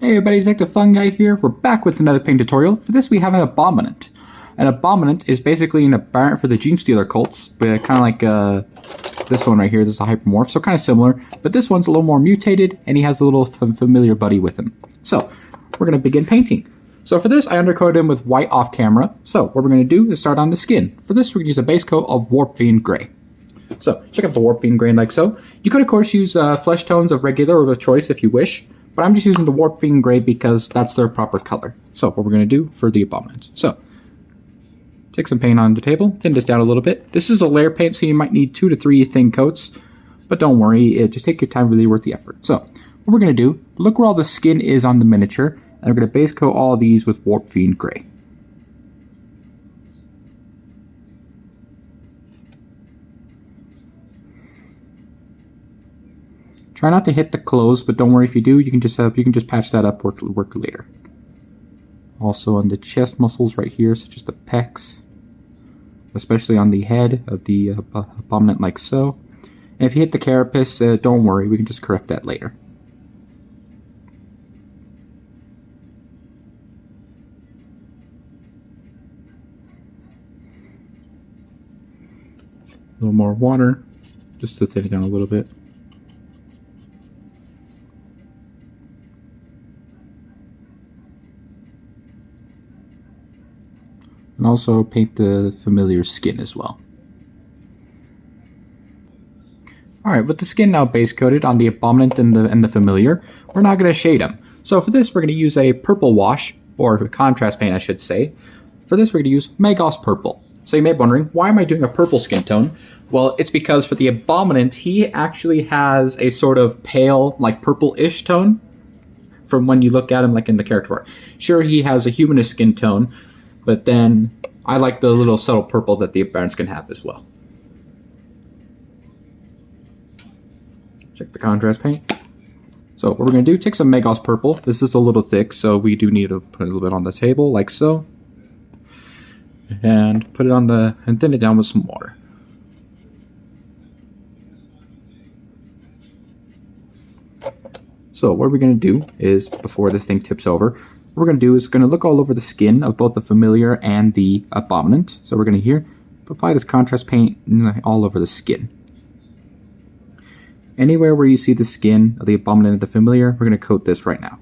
Hey everybody, Detective Fun Guy here. We're back with another paint tutorial. For this we have an abominat. An abominat is basically an aberrant for the genestealer cults, but kind of like this one right here. This is a hypermorph, so kind of similar. But this one's a little more mutated, and he has a little familiar buddy with him. So we're going to begin painting. So for this, I undercoated him with white off camera. So what we're going to do is start on the skin. For this, we're going to use a base coat of Warp Fiend Gray. So check out the Warp Fiend Gray like so. You could of course use flesh tones of regular or of choice if you wish. But I'm just using the Warp Fiend Gray because that's their proper color. So what we're going to do for the abominant. So take some paint on the table, thin this down a little bit. This is a layer paint, so you might need 2 to 3 thin coats. But don't worry, just take your time, really worth the effort. So what we're going to do, look where all the skin is on the miniature. And we're going to base coat all these with Warp Fiend Gray. Try not to hit the clothes, but don't worry if you do. You can just patch that up. Work later. Also on the chest muscles right here, such as the pecs, especially on the head of the abominant, like so. And if you hit the carapace, don't worry. We can just correct that later. A little more water, just to thin it down a little bit. And also paint the familiar skin as well. Alright, with the skin now base coated on the abominant and the familiar, we're now going to shade them. So for this, we're going to use a purple wash, or a contrast paint I should say. For this, we're going to use Magos Purple. So you may be wondering, why am I doing a purple skin tone? Well, it's because for the abominant, he actually has a sort of pale, like purple-ish tone from when you look at him like in the character art. Sure, he has a humanist skin tone, but then I like the little subtle purple that the aberrants can have as well. Check the contrast paint. So what we're going to do, take some Magos Purple. This is a little thick, so we do need to put a little bit on the table, like so. And put it on and thin it down with some water. So what we're going to do is, before this thing tips over, what we're going to do is going to look all over the skin of both the familiar and the abominant. So we're going to here apply this contrast paint all over the skin. Anywhere where you see the skin of the abominant and the familiar, we're going to coat this right now.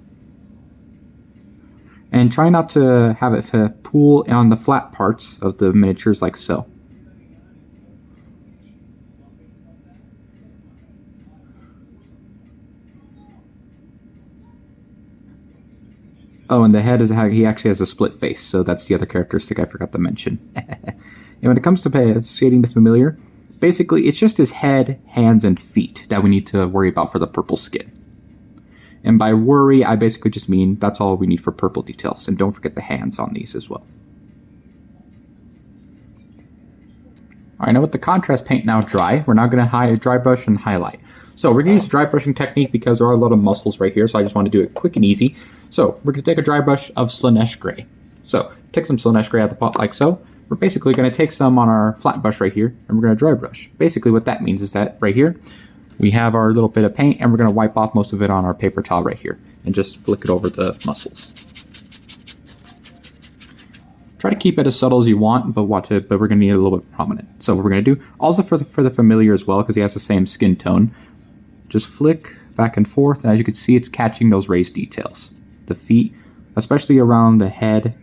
And try not to have it pool on the flat parts of the miniatures like so. Oh, and the head is how he actually has a split face, so that's the other characteristic I forgot to mention. And when it comes to shading the familiar, basically it's just his head, hands, and feet that we need to worry about for the purple skin. And by worry, I basically just mean that's all we need for purple details. And don't forget the hands on these as well. Alright, now with the contrast paint now dry, we're now going to dry brush and highlight. So we're going to use a dry brushing technique because there are a lot of muscles right here, so I just want to do it quick and easy. So we're going to take a dry brush of Slaanesh Gray. So take some Slaanesh Gray out of the pot like so. We're basically going to take some on our flat brush right here, and we're going to dry brush. Basically what that means is that right here, we have our little bit of paint, and we're going to wipe off most of it on our paper towel right here, and just flick it over the muscles. Try to keep it as subtle as you want, but we're going to need it a little bit prominent. So what we're going to do, also for the familiar as well, because he has the same skin tone, just flick back and forth, and as you can see, it's catching those raised details. The feet, especially around the head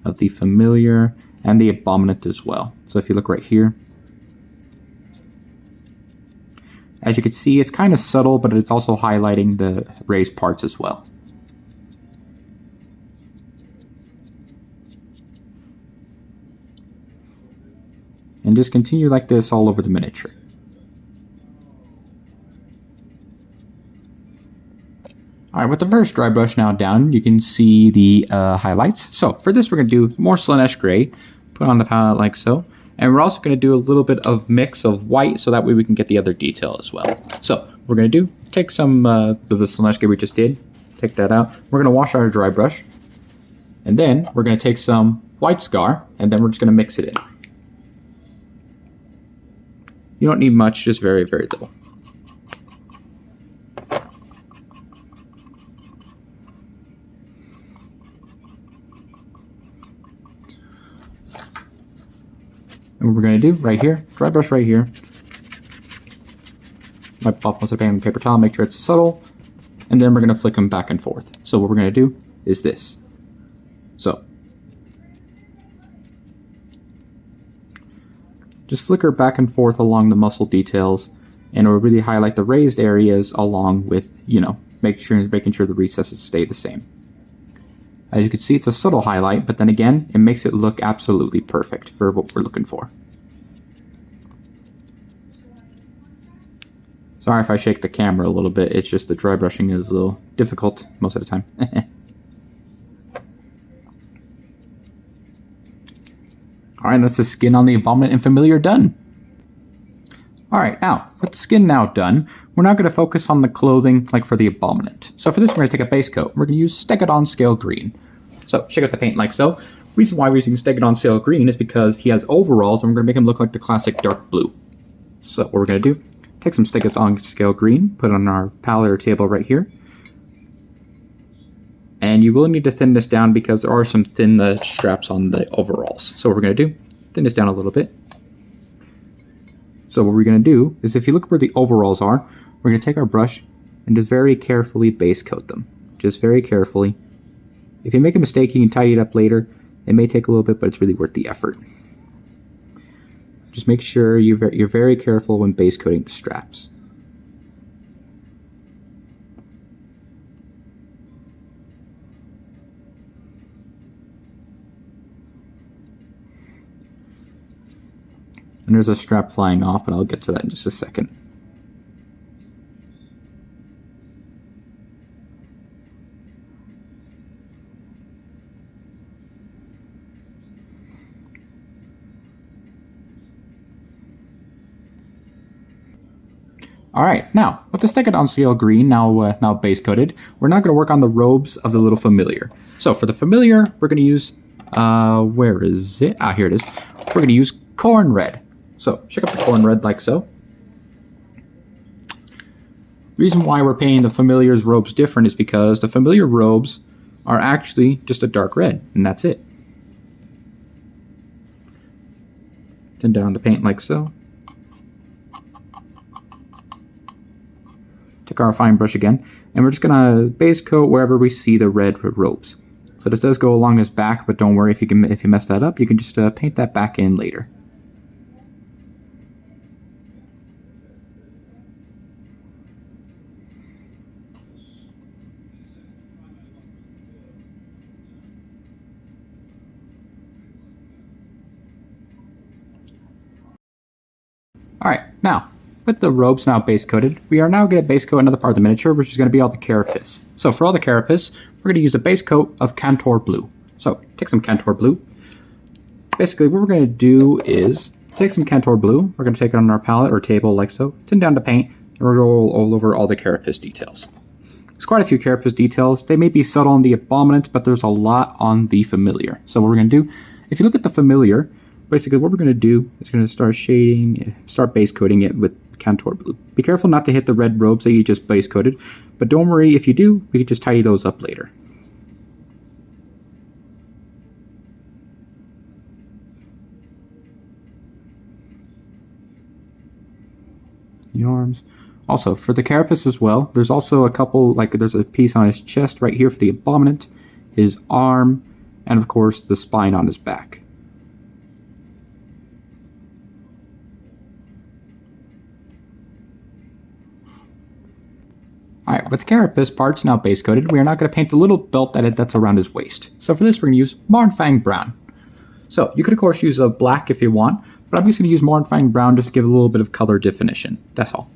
of the familiar and the abominant as well. So if you look right here, as you can see, it's kind of subtle, but it's also highlighting the raised parts as well. And just continue like this all over the miniature. Alright, with the first dry brush now down, you can see the highlights. So for this, we're going to do more Slaanesh Gray, put on the palette like so. And we're also going to do a little bit of mix of white, so that way we can get the other detail as well. So we're going to do, take some of the Slaanesh Gray we just did, take that out. We're going to wash our dry brush. And then we're going to take some white scar, and then we're just going to mix it in. You don't need much, just very, very little. And what we're going to do right here, dry brush right here. Wipe off most of the paint on the paper towel, make sure it's subtle. And then we're going to flick them back and forth. So what we're going to do is this. So just flicker back and forth along the muscle details, and it will really highlight the raised areas along with, you know, making sure the recesses stay the same. As you can see, it's a subtle highlight, but then again, it makes it look absolutely perfect for what we're looking for. Sorry if I shake the camera a little bit, it's just the dry brushing is a little difficult most of the time. Alright, that's the skin on the Abominant and Familiar done. Alright, now, with the skin now done, we're now going to focus on the clothing like for the Abominant. So for this, we're going to take a base coat. We're going to use Stegodon Scale Green. So, check out the paint like so. Reason why we're using Stegodon Scale Green is because he has overalls, and we're going to make him look like the classic dark blue. So, what we're going to do, take some Stegodon Scale Green, put it on our palette or table right here. And you will need to thin this down because there are some thin straps on the overalls. So what we're going to do, thin this down a little bit. So what we're going to do is, if you look where the overalls are, we're going to take our brush and just very carefully base coat them. Just very carefully. If you make a mistake, you can tidy it up later. It may take a little bit, but it's really worth the effort. Just make sure you're very careful when base coating the straps. And there's a strap flying off, but I'll get to that in just a second. Alright, now, with the Stegodon Scale Green now base coated, we're now going to work on the robes of the little familiar. So for the familiar, we're going to use, where is it? Ah, here it is. We're going to use Corn Red. So, check out the Corn Red like so. The reason why we're painting the familiar's robes different is because the familiar robes are actually just a dark red, and that's it. Thin down the paint like so. Take our fine brush again, and we're just going to base coat wherever we see the red robes. So this does go along his back, but don't worry if you mess that up, you can just paint that back in later. Alright, now, with the robes now base coated, we are now going to base coat another part of the miniature, which is going to be all the carapace. So for all the carapace, we're going to use a base coat of Cantor Blue. So, take some Cantor Blue. Basically, what we're going to do is take some Cantor Blue, we're going to take it on our palette or table like so, thin down the paint, and we're going to roll all over all the carapace details. There's quite a few carapace details. They may be subtle on the Abominant, but there's a lot on the Familiar. So what we're going to do, if you look at the Familiar, basically what we're going to do is going to start base coating it with Cantor Blue. Be careful not to hit the red robes that you just base coated, but don't worry, if you do, we can just tidy those up later. The arms. Also, for the carapace as well, there's also a couple, there's a piece on his chest right here for the Abominant, his arm, and of course the spine on his back. Alright, with the carapace parts now base coated, we are now going to paint the little belt that's around his waist. So for this, we're going to use Marnfang Brown. So you could of course use a black if you want, but I'm just going to use Marnfang Brown just to give a little bit of color definition. That's all.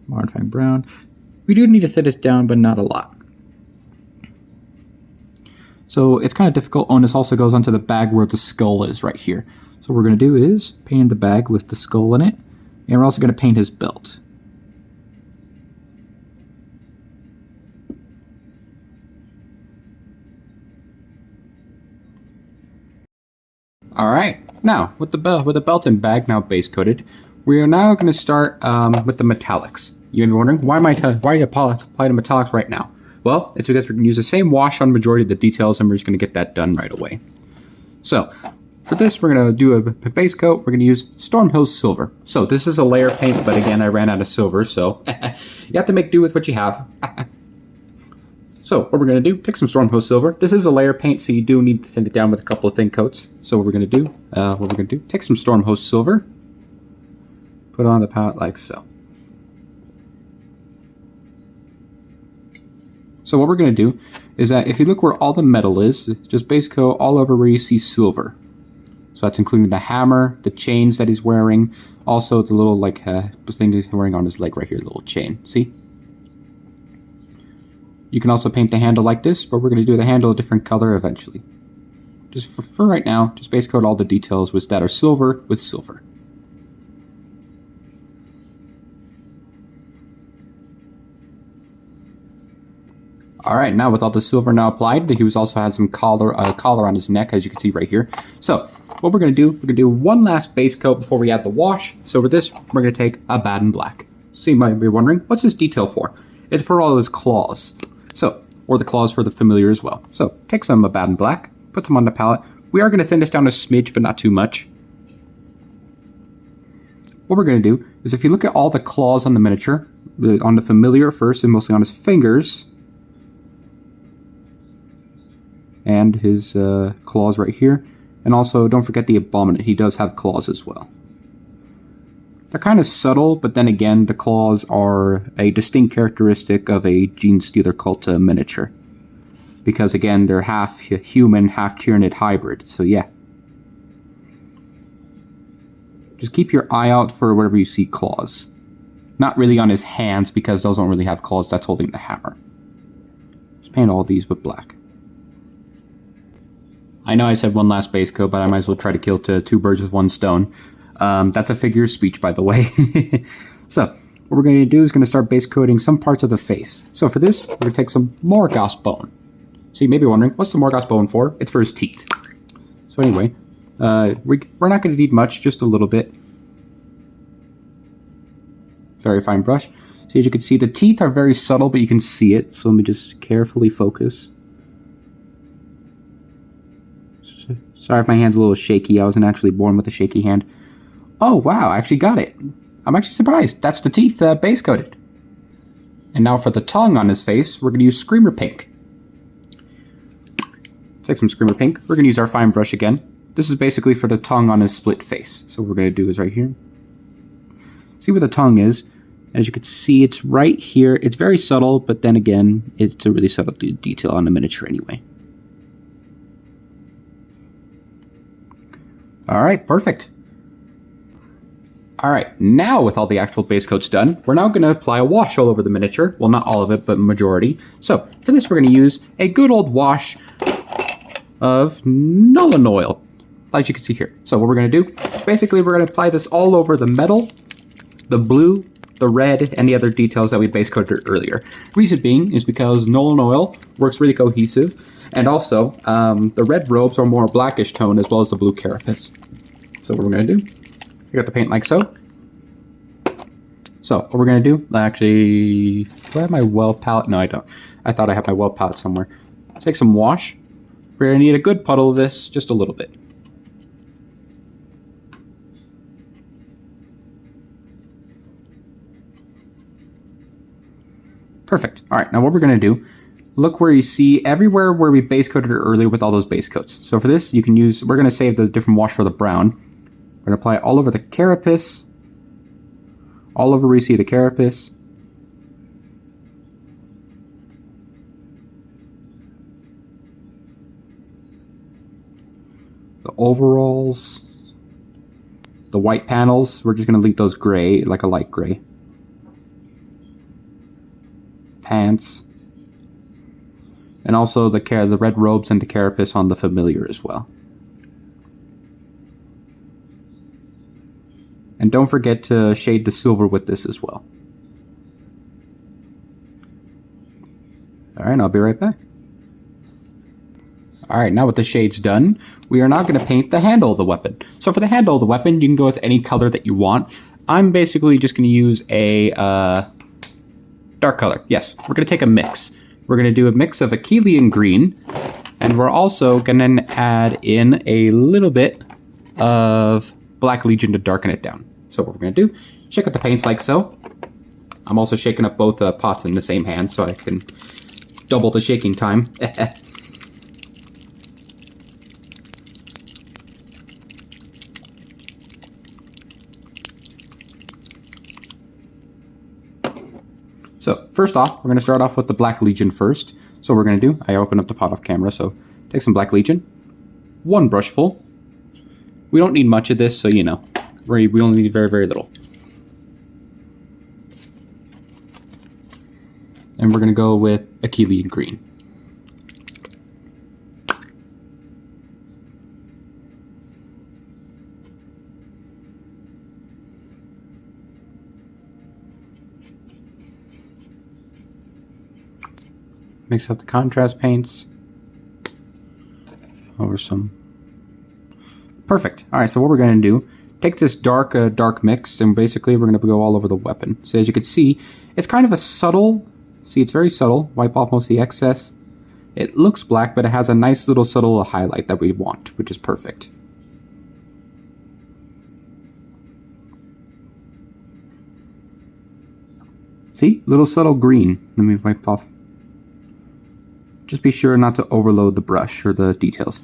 Marnfang Brown. We do need to thin this down, but not a lot. So it's kind of difficult. Oh, and this also goes onto the bag where the skull is right here. So what we're going to do is paint the bag with the skull in it, and we're also going to paint his belt. Alright, now with the belt and bag now base coated, we are now going to start with the metallics. You may be wondering, why do you apply the metallics right now? Well, it's because we're going to use the same wash on majority of the details, and we're just going to get that done right away. So, for this, we're going to do a base coat. We're going to use Stormhill's Silver. So this is a layer paint, but again, I ran out of silver, so you have to make do with what you have. So what we're going to do, take some Stormhill's Silver. This is a layer paint, so you do need to thin it down with a couple of thin coats. So what we're going to do, take some Stormhill's Silver, put it on the palette like so. So what we're going to do is that if you look where all the metal is, just base coat all over where you see silver. So that's including the hammer, the chains that he's wearing, also the little like thing he's wearing on his leg right here, the little chain. See? You can also paint the handle like this, but we're going to do the handle a different color eventually. Just for right now, just base coat all the details that are silver with silver. Alright, now with all the silver now applied, he also had some collar on his neck, as you can see right here. So, what we're going to do one last base coat before we add the wash. So with this, we're going to take Abaddon Black. So you might be wondering, what's this detail for? It's for all his claws. So, or the claws for the familiar as well. So, take some Abaddon Black, put them on the palette. We are going to thin this down a smidge, but not too much. What we're going to do is if you look at all the claws on the miniature, on the familiar first, and mostly on his fingers, and his claws right here. And also, don't forget the abominat. He does have claws as well. They're kind of subtle, but then again, the claws are a distinct characteristic of a genestealer cult miniature. Because again, they're half human, half Tyranid hybrid, so yeah. Just keep your eye out for wherever you see claws. Not really on his hands, because those don't really have claws, that's holding the hammer. Just paint all these with black. I know I said one last base coat, but I might as well try to kill two birds with one stone. That's a figure of speech, by the way. So, what we're going to do is going to start base coating some parts of the face. So for this, we're going to take some Morgoth's bone. So you may be wondering, what's the Morgoth's bone for? It's for his teeth. So anyway, we're not going to need much, just a little bit. Very fine brush. So as you can see, the teeth are very subtle, but you can see it. So let me just carefully focus. Sorry if my hand's a little shaky. I wasn't actually born with a shaky hand. Oh, wow, I actually got it. I'm actually surprised. That's the teeth base coated. And now for the tongue on his face, we're going to use Screamer Pink. Take some Screamer Pink. We're going to use our fine brush again. This is basically for the tongue on his split face. So what we're going to do is right here. See where the tongue is. As you can see, it's right here. It's very subtle, but then again, it's a really subtle detail on the miniature anyway. Alright, perfect. Alright, now with all the actual base coats done, we're now going to apply a wash all over the miniature. Well, not all of it, but majority. So, for this we're going to use a good old wash of Nuln Oil, as you can see here. So what we're going to do, basically we're going to apply this all over the metal, the blue, the red, and the other details that we base coated earlier. Reason being is because Nuln Oil works really cohesive. And also, the red robes are more blackish tone as well as the blue carapace. So what we're going to do, you got the paint like so. So what we're going to do, actually, do I have my weld palette? No, I don't. I thought I had my weld palette somewhere. Take some wash. We're going to need a good puddle of this, just a little bit. Perfect. All right, now what we're going to do, look where you see everywhere where we base coated it earlier with all those base coats. So for this, you can use, we're going to save the different wash for the brown. We're going to apply it all over the carapace, all over where you see the carapace. The overalls, the white panels, we're just going to leave those gray, like a light gray. Pants. And also the red robes and the carapace on the familiar as well. And don't forget to shade the silver with this as well. Alright, I'll be right back. Alright, now with the shades done, we are now going to paint the handle of the weapon. So for the handle of the weapon, you can go with any color that you want. I'm basically just going to use a dark color. Yes, we're going to take a mix. We're going to do a mix of Achillean green, and we're also going to add in a little bit of Black Legion to darken it down. So what we're going to do, shake up the paints like so. I'm also shaking up both pots in the same hand so I can double the shaking time. So first off, we're going to start off with the Black Legion first. So what we're going to do, I open up the pot off camera, so take some Black Legion, 1 brush full. We don't need much of this, so you know, we only need very, very little. And we're going to go with Achille green. Mix up the contrast paints over some. Perfect. All right, so what we're going to do, take this dark mix, and basically we're going to go all over the weapon. So as you can see, it's kind of a subtle, see, it's very subtle. Wipe off most of the excess. It looks black, but it has a nice little subtle highlight that we want, which is perfect. See, little subtle green. Let me wipe off. Just be sure not to overload the brush or the details.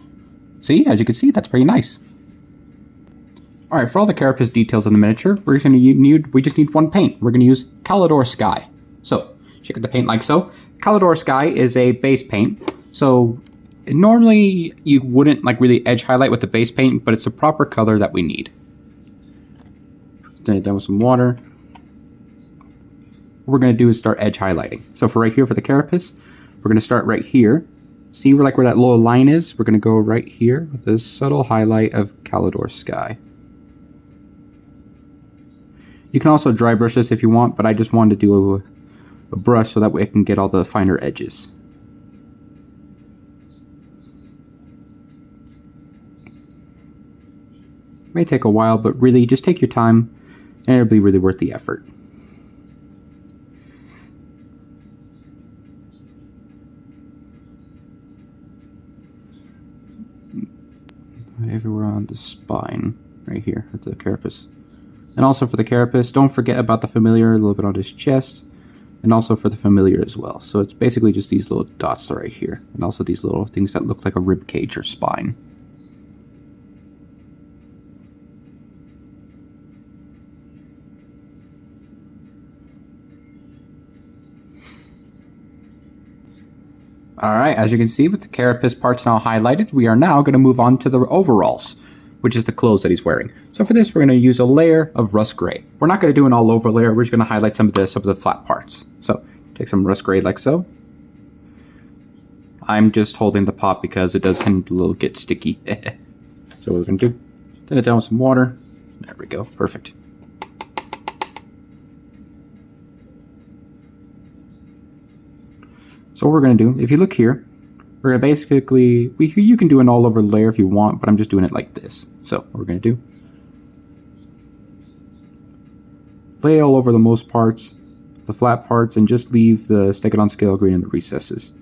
See, as you can see, that's pretty nice. Alright, for all the carapace details in the miniature, we just need 1 paint. We're going to use Calidor Sky. So, check out the paint like so. Calidor Sky is a base paint. So, normally you wouldn't like really edge highlight with the base paint, but it's a proper color that we need. Then it down with some water. What we're going to do is start edge highlighting. So for right here for the carapace, we're going to start right here. See where that little line is? We're going to go right here with this subtle highlight of Calidor Sky. You can also dry brush this if you want, but I just wanted to do a brush so that way I can get all the finer edges. May take a while, but really just take your time and it'll be really worth the effort. Everywhere on the spine, right here at the carapace. And also for the carapace, don't forget about the familiar, a little bit on his chest, and also for the familiar as well. So it's basically just these little dots right here, and also these little things that look like a rib cage or spine. Alright, as you can see with the carapace parts now highlighted, we are now going to move on to the overalls, which is the clothes that he's wearing. So for this, we're going to use a layer of rust gray. We're not going to do an all over layer, we're just going to highlight some of the flat parts. So take some rust gray like so. I'm just holding the pot because it does kind of get sticky. So what we're going to do, thin it down with some water. There we go, perfect. So what we're going to do, if you look here, we're going to basically, you can do an all over layer if you want, but I'm just doing it like this. So what we're going to do, lay all over the most parts, the flat parts, and just leave the stick it on scale green in the recesses.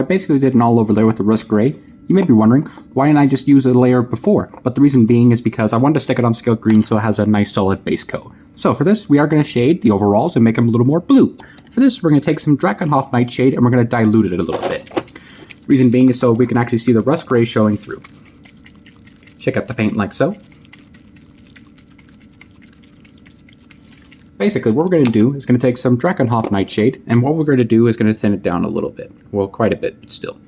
Basically did an all over layer with the rust gray. You may be wondering, why didn't I just use a layer before? But the reason being is because I wanted to stick it on scale green so it has a nice solid base coat. So for this, we are going to shade the overalls and make them a little more blue. For this, we're going to take some Drakenhof Nightshade and we're going to dilute it a little bit. Reason being is so we can actually see the rust gray showing through. Check out the paint like so. Basically, what we're going to do is going to take some Drakenhof Nightshade, and what we're going to do is going to thin it down a little bit. Well, quite a bit, but still.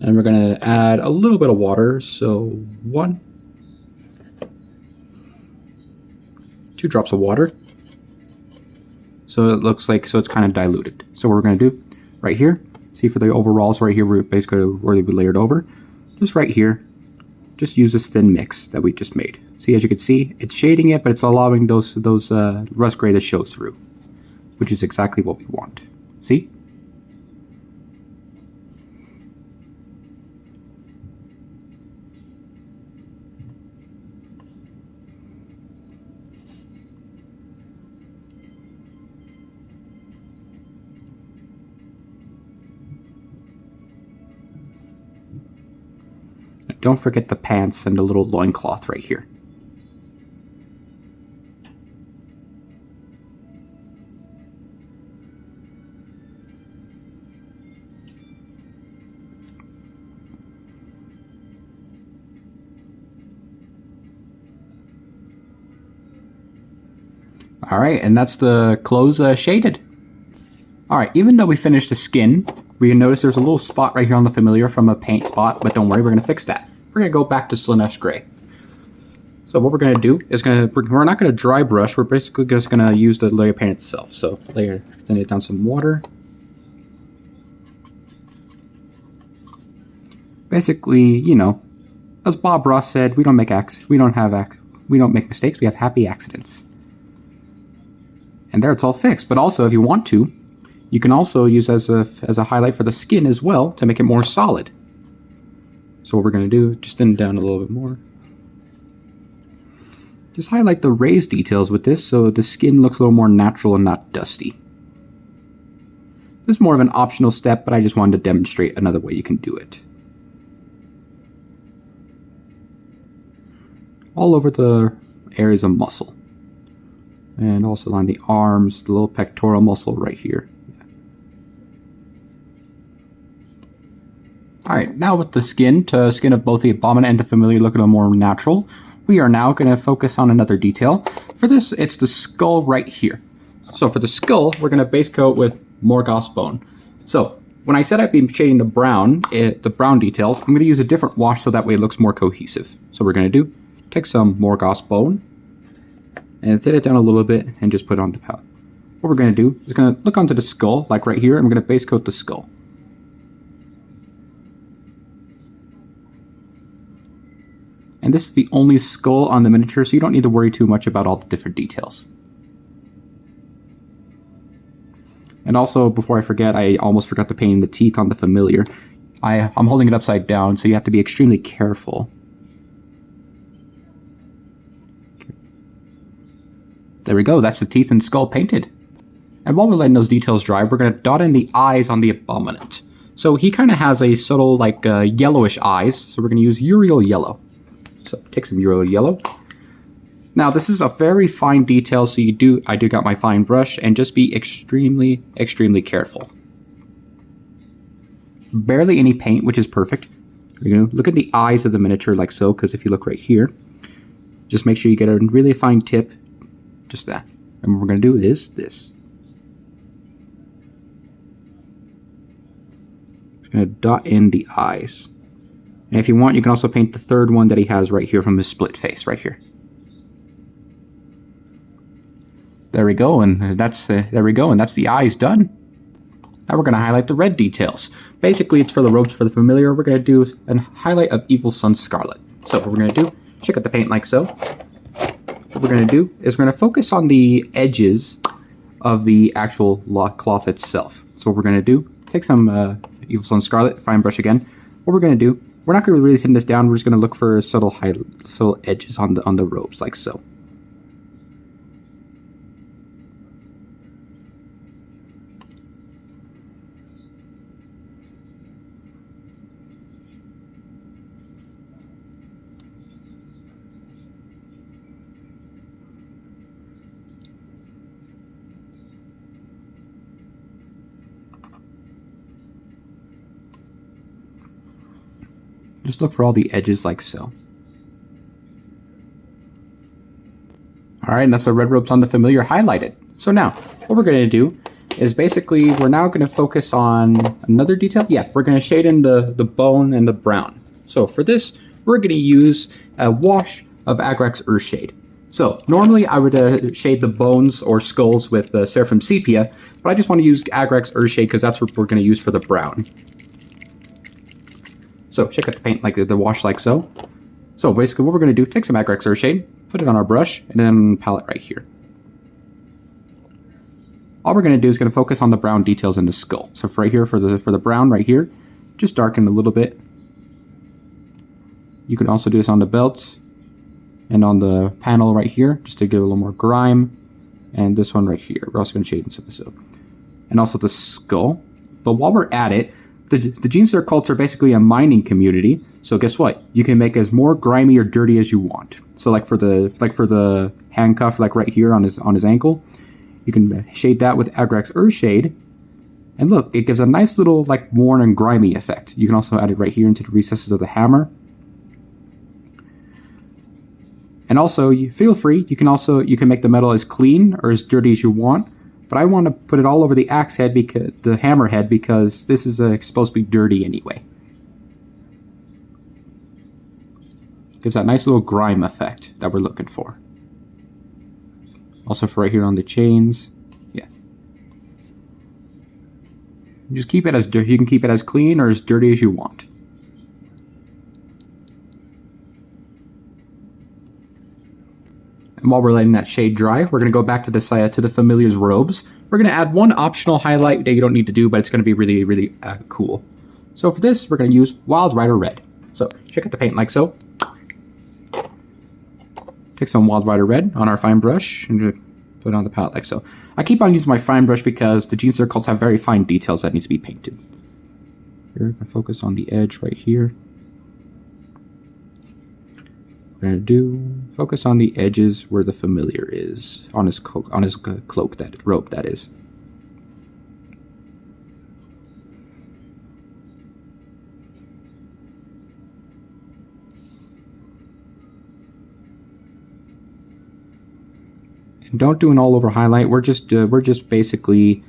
And we're going to add a little bit of water, so 2 drops of water. So it looks like, so it's kind of diluted. So what we're going to do, right here, see for the overalls right here, we're basically where they be layered over. Just right here, just use this thin mix that we just made. See, as you can see, it's shading it, but it's allowing those rust gray to show through, which is exactly what we want. See? Don't forget the pants and the little loincloth right here. Alright, and that's the clothes shaded. Alright, even though we finished the skin, we can notice there's a little spot right here on the familiar from a paint spot, but don't worry, we're going to fix that. We're going to go back to Slaanesh Gray. So what we're going to do is we're not going to dry brush, we're basically just going to use the layer paint itself. So thin it down some water. Basically, you know, as Bob Ross said, we don't make mistakes, we have happy accidents. And there, it's all fixed. But also, if you want to, you can also use as a highlight for the skin as well to make it more solid. So what we're going to do, just thin it down a little bit more. Just highlight the raised details with this so the skin looks a little more natural and not dusty. This is more of an optional step, but I just wanted to demonstrate another way you can do it. All over the areas of muscle. And also on the arms, the little pectoral muscle right here. Alright, now with the skin of both the abominant and the familiar looking a little more natural, we are now going to focus on another detail. For this, it's the skull right here. So for the skull, we're going to base coat with Morgoth's bone. So when I said I'd be shading the brown details, I'm going to use a different wash so that way it looks more cohesive. So we're going to do, take some Morgoth's bone, and thin it down a little bit, and just put it on the palette. What we're going to do is going to look onto the skull, like right here, and we're going to base coat the skull. And this is the only skull on the miniature, so you don't need to worry too much about all the different details. And also, before I forget, I almost forgot to paint the teeth on the familiar. I'm holding it upside down, so you have to be extremely careful. There we go, that's the teeth and skull painted. And while we're letting those details dry, we're going to dot in the eyes on the abominant. So he kind of has a subtle, like, yellowish eyes, so we're going to use Uriel Yellow. So take some Uriel Yellow. Now this is a very fine detail, so I do got my fine brush, and just be extremely, extremely careful. Barely any paint, which is perfect. You're going to look at the eyes of the miniature like so, because if you look right here, just make sure you get a really fine tip, just that. And what we're going to do is this. Just going to dot in the eyes. And if you want, you can also paint the third one that he has right here from his split face, right here. There we go, and that's the eyes done. Now we're going to highlight the red details. Basically, it's for the robes for the familiar. We're going to do a highlight of Evil Sunz Scarlet. So what we're going to do, check out the paint like so. What we're going to do is we're going to focus on the edges of the actual cloth itself. So what we're going to do, take some Evil Sunz Scarlet, fine brush again. What we're going to do, we're not going to really thin this down. We're just going to look for subtle edges on the robes, like so. Just look for all the edges like so. Alright, and that's the red robes on the familiar highlighted. So now, what we're going to do is basically, we're now going to focus on another detail. Yeah, we're going to shade in the bone and the brown. So for this, we're going to use a wash of Agrax Earthshade. So normally I would shade the bones or skulls with Seraphim Sepia, but I just want to use Agrax Earthshade because that's what we're going to use for the brown. So check out the paint, like the wash like so. So basically what we're going to do, take some Agrex Earthshade, put it on our brush, and then palette right here. All we're going to do is going to focus on the brown details in the skull. So for right here, for the brown right here, just darken a little bit. You can also do this on the belt and on the panel right here, just to give a little more grime. And this one right here, we're also going to shade some of this up. And also the skull. But while we're at it, the genestealer cults are basically a mining community. So guess what? You can make as more grimy or dirty as you want. So like for the handcuff, like right here on his ankle, you can shade that with Agrex Earthshade. And look, it gives a nice little like worn and grimy effect. You can also add it right here into the recesses of the hammer. And also, feel free, you can make the metal as clean or as dirty as you want. But I want to put it all over the axe head, because the hammer head, because this is supposed to be dirty anyway. Gives that nice little grime effect that we're looking for. Also for right here on the chains, yeah. Just keep it as dirty. You can keep it as clean or as dirty as you want. And while we're letting that shade dry, we're going to go back to the familiar's robes. We're going to add one optional highlight that you don't need to do, but it's going to be really, really cool. So for this, we're going to use Wild Rider Red. So check out the paint like so. Take some Wild Rider Red on our fine brush and put it on the palette like so. I keep on using my fine brush because the genestealer cults have very fine details that need to be painted. Here, I focus on the edge right here. We're going to focus on the edges where the familiar is, on his cloak, robe that is. And don't do an all over highlight. We're just basically,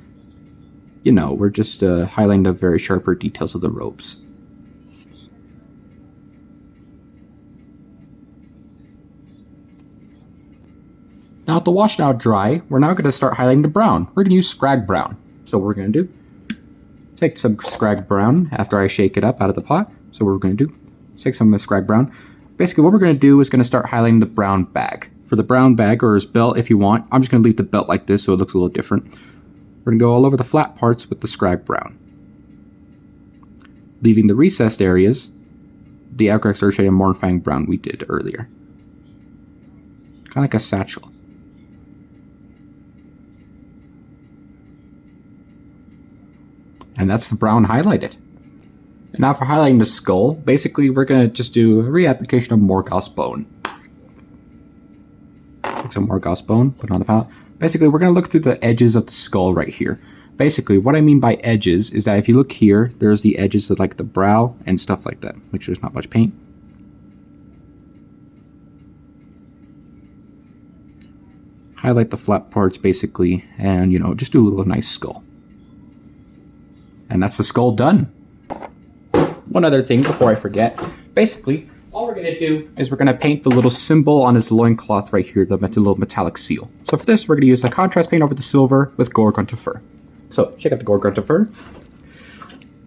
you know, we're just highlighting the very sharper details of the robes. Now with the wash now dry, we're now going to start highlighting the brown. We're going to use Scrag Brown. So what we're going to do, take some Scrag Brown after I shake it up out of the pot. So what we're going to do, take some Scrag Brown. Basically what we're going to do is going to start highlighting the brown bag. For the brown bag, or his belt if you want, I'm just going to leave the belt like this so it looks a little different. We're going to go all over the flat parts with the Scrag Brown. Leaving the recessed areas, the Agrex Earthshade and Mornfang Brown we did earlier. Kind of like a satchel. And that's the brown highlighted. And now for highlighting the skull, basically we're going to just do a reapplication of Morgoth's bone. Take some Morgoth's bone, put it on the palette. Basically we're going to look through the edges of the skull right here. Basically what I mean by edges is that if you look here, there's the edges of like the brow and stuff like that. Make sure there's not much paint. Highlight the flat parts basically, and you know, just do a little nice skull. And that's the skull done. One other thing before I forget. Basically, all we're going to do is we're going to paint the little symbol on his loincloth right here, the little metallic seal. So for this, we're going to use a contrast paint over the silver with Gorgunter fur. So check out the Gorgunter fur.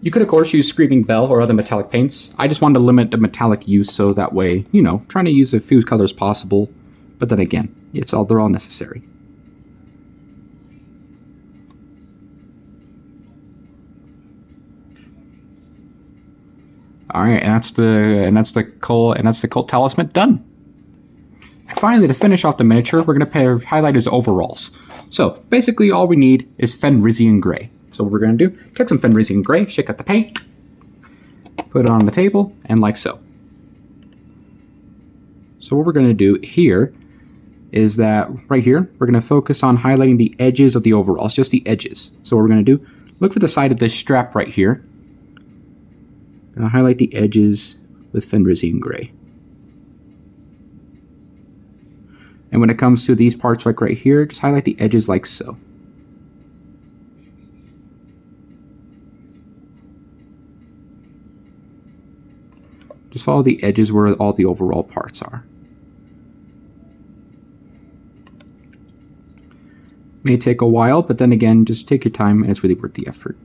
You could, of course, use Screaming Bell or other metallic paints. I just wanted to limit the metallic use so that way, you know, trying to use as few colors possible. But then again, they're all necessary. All right, and that's the cult talisman done. And finally, to finish off the miniature, we're gonna highlight his overalls. So basically, all we need is Fenrisian Gray. So what we're gonna do: take some Fenrisian Gray, shake out the paint, put it on the table, and like so. So what we're gonna do here is that right here, we're gonna focus on highlighting the edges of the overalls, just the edges. So what we're gonna do: look for the side of this strap right here. I'll highlight the edges with Fenrisian Gray. And when it comes to these parts like right here, just highlight the edges like so. Just follow the edges where all the overall parts are. May take a while, but then again, just take your time and it's really worth the effort.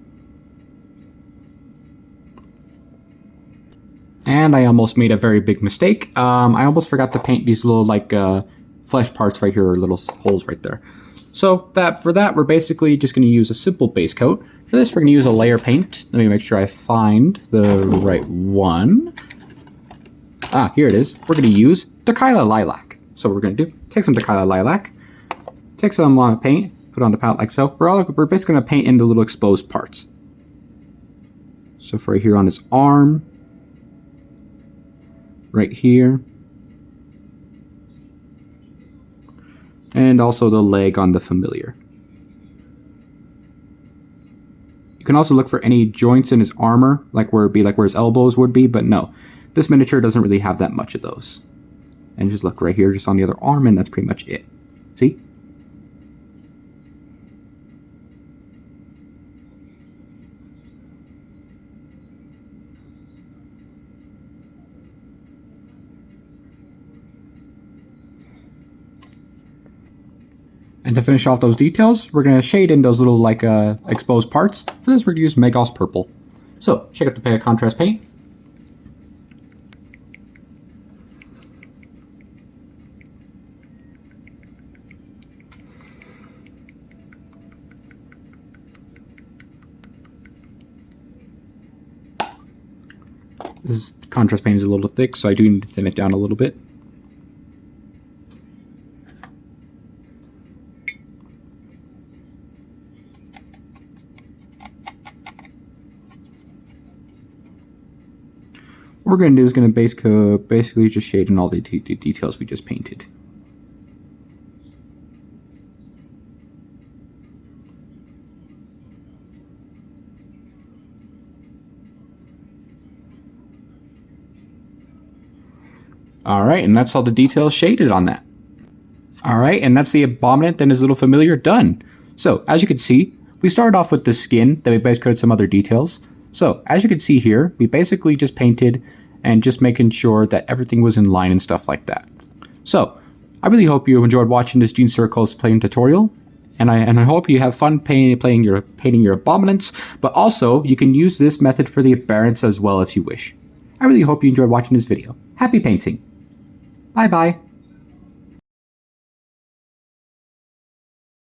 And And I almost made a very big mistake. I almost forgot to paint these little like flesh parts right here, or little holes right there. So for that, we're basically just going to use a simple base coat. For this, we're going to use a layer paint. Let me make sure I find the right one. Ah, here it is. We're going to use Tequila Lilac. So what we're going to do, take some Tequila Lilac, take some paint, put it on the palette like so. We're basically going to paint in the little exposed parts. So for right here on his arm, right here, and also the leg on the familiar. You can also look for any joints in his armor, like where it'd be like where his elbows would be, but no, this miniature doesn't really have that much of those. And just look right here, just on the other arm, and that's pretty much it. See? And to finish off those details, we're going to shade in those little like exposed parts. For this, we're going to use Magos Purple. So, check out the contrast paint. This contrast paint is a little thick, so I do need to thin it down a little bit. What we're going to do is going to basically just shade in all the details we just painted. Alright, and that's all the details shaded on that. Alright, and that's the Abominant and his little familiar done. So, as you can see, we started off with the skin, then we basically coated some other details. So, as you can see here, we basically just painted and just making sure that everything was in line and stuff like that. So, I really hope you enjoyed watching this genestealer cosplay tutorial, and I hope you have fun painting your abominants, but also you can use this method for the aberrants as well if you wish. I really hope you enjoyed watching this video. Happy painting! Bye bye!